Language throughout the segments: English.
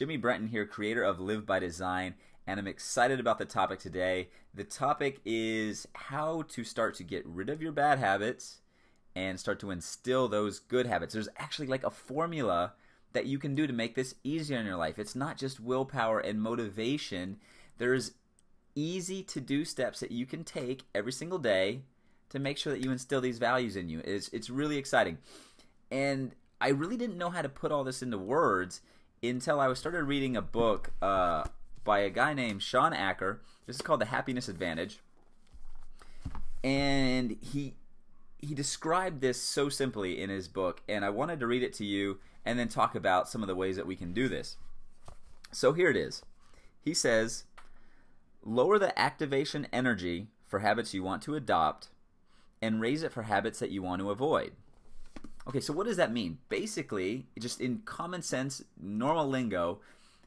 Jimmy Brenton here, creator of Live by Design, and I'm excited about the topic today. The topic is how to start to get rid of your bad habits and start to instill those good habits. There's actually like a formula that you can do to make this easier in your life. It's not just willpower and motivation. There's easy to do steps that you can take every single day to make sure that you instill these values in you. It's really exciting. And I really didn't know how to put all this into words until I started reading a book by a guy named SHAWN. This is called The Happiness Advantage. And he described this so simply in his book, and I wanted to read it to you and then talk about some of the ways that we can do this. So here it is. He says, lower the activation energy for habits you want to adopt and raise it for habits that you want to avoid. Okay, so what does that mean? Basically, just in common sense, normal lingo,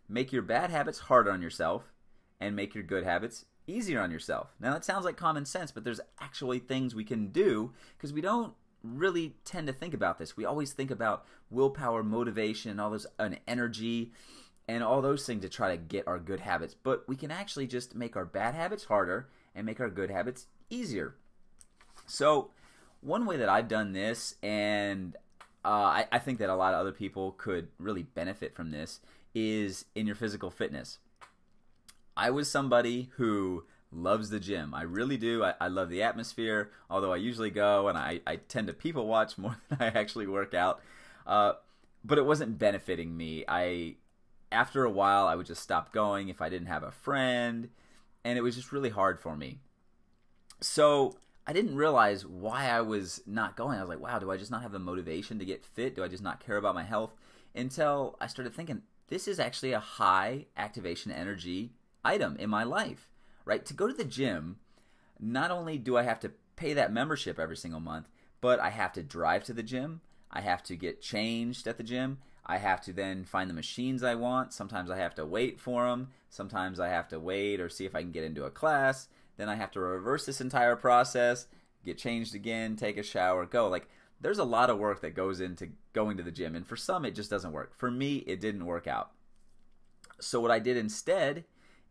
make your bad habits harder on yourself and make your good habits easier on yourself. Now that sounds like common sense, but there's actually things we can do because we don't really tend to think about this. We always think about willpower, motivation, all those energy, and all those things to try to get our good habits. But we can actually just make our bad habits harder and make our good habits easier. So one way that I've done this, and I think that a lot of other people could really benefit from this, is in your physical fitness. I was somebody who loves the gym. I really do. I love the atmosphere, although I usually go and I tend to people watch more than I actually work out. But it wasn't benefiting me. After a while, I would just stop going if I didn't have a friend, and it was just really hard for me. So I didn't realize why I was not going. I was like, wow, do I just not have the motivation to get fit? Do I just not care about my health? Until I started thinking, this is actually a high activation energy item in my life, right? To go to the gym, not only do I have to pay that membership every single month, but I have to drive to the gym. I have to get changed at the gym. I have to then find the machines I want. Sometimes I have to wait for them. Sometimes I have to wait or see if I can get into a class. Then I have to reverse this entire process, get changed again, take a shower, go. Like, there's a lot of work that goes into going to the gym, and for some it just doesn't work. For me, it didn't work out. So what I did instead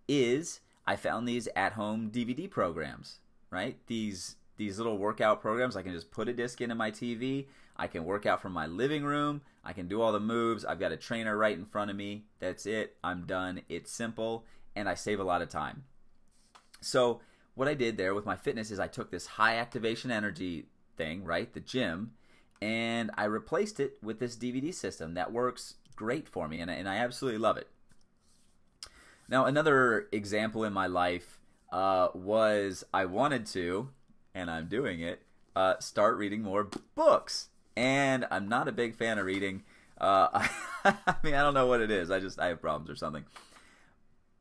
is I found these at-home DVD programs, right? These little workout programs. I can just put a disc into my TV. I can work out from my living room. I can do all the moves. I've got a trainer right in front of me. That's it. I'm done. It's simple, and I save a lot of time. So what I did there with my fitness is I took this high activation energy thing, right, the gym, and I replaced it with this DVD system that works great for me, and I absolutely love it. Now, another example in my life was I wanted to, and I'm doing it, start reading more books. And I'm not a big fan of reading. I mean, I don't know what it is. I have problems or something.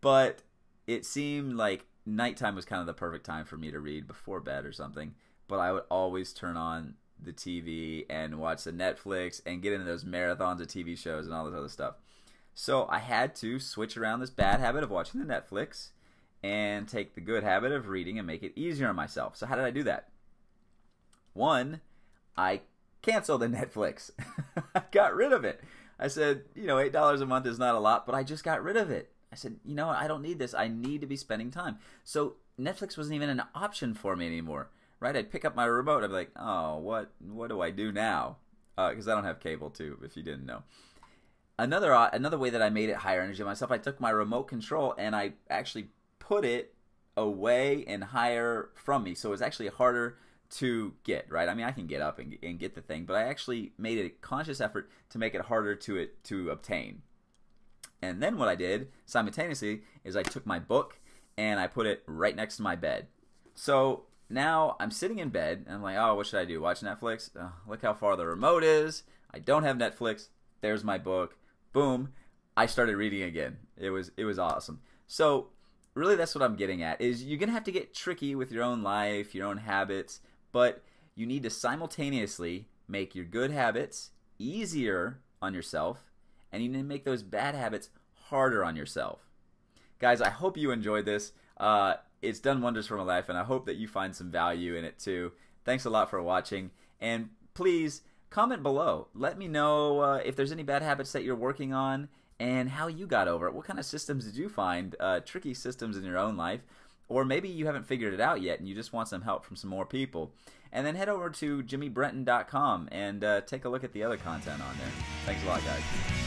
But it seemed like nighttime was kind of the perfect time for me to read, before bed or something. But I would always turn on the TV and watch the Netflix and get into those marathons of TV shows and all this other stuff. So I had to switch around this bad habit of watching the Netflix and take the good habit of reading and make it easier on myself. So how did I do that? One, I canceled the Netflix. I got rid of it. I said, $8 a month is not a lot, but I just got rid of it. I said, I don't need this. I need to be spending time. So Netflix wasn't even an option for me anymore, right? I'd pick up my remote. I'd be like, oh, what do I do now? Because I don't have cable too, if you didn't know. Another way that I made it higher energy myself, I took my remote control and I actually put it away and higher from me. So it was actually harder to get, right? I mean, I can get up and get the thing, but I actually made a conscious effort to make it harder to obtain. And then what I did simultaneously is I took my book and I put it right next to my bed. So now I'm sitting in bed and I'm like, oh, what should I do? Watch Netflix? Oh, look how far the remote is. I don't have Netflix. There's my book. Boom. I started reading again. It was awesome. So really that's what I'm getting at, is you're going to have to get tricky with your own life, your own habits, but you need to simultaneously make your good habits easier on yourself, and you need to make those bad habits harder on yourself. Guys, I hope you enjoyed this. It's done wonders for my life, and I hope that you find some value in it too. Thanks a lot for watching, and please comment below. Let me know if there's any bad habits that you're working on, and how you got over it. What kind of systems did you find, tricky systems in your own life? Or maybe you haven't figured it out yet and you just want some help from some more people. And then head over to jimmybrenton.com and take a look at the other content on there. Thanks a lot, guys.